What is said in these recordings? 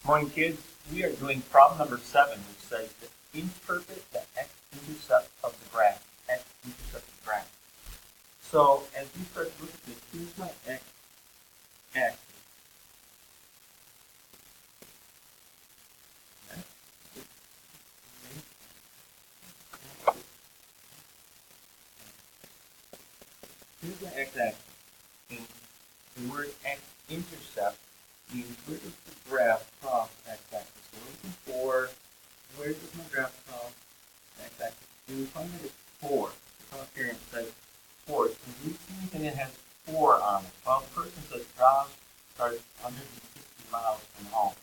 Morning, kids. We are doing problem number 7, which says to interpret the x-intercept of the graph. X-intercept of the graph. So as we start to look at this, here's my x-axis. Here's my x-axis. And the word x-intercept means where does the graph cross x-axis? So we're looking for where does my graph cross x-axis? And we find that it's 4. It's up here and it says 4. So we see that it has 4 on it. Well, the person says Josh starts 160 miles from home.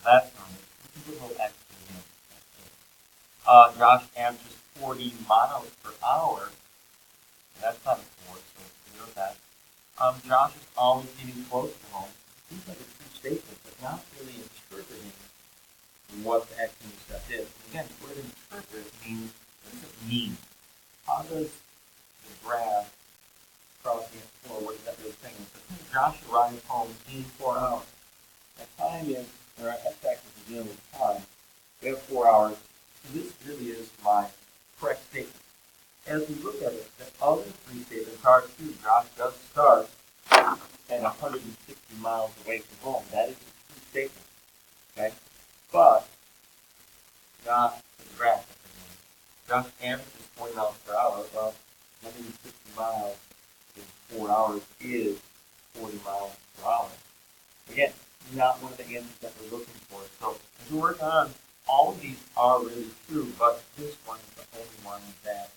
That's on it. We can put a little X in. Josh averages 40 miles per hour. That's not a 4, so zero that. Josh is always getting close to home. Seems like a true statement, but not really interpreting what the x-intercept is. And again, the word interpret means, what does it mean? How does the graph crossing at 4, what is that really saying? It says, Josh arrived home in 4 hours. That time is, or our x-axis is dealing with time. We have 4 hours. So this really is my correct statement. As we look at it, the other 3 statements are true. Josh does start at 160 miles away from home. That is a true statement. Okay? But not the graph. Josh averages 40 miles per hour. Well, 160 miles in 4 hours is 40 miles per hour. Again, not one of the answers that we're looking for. So as we work on, all of these are really true, but this one is the only one that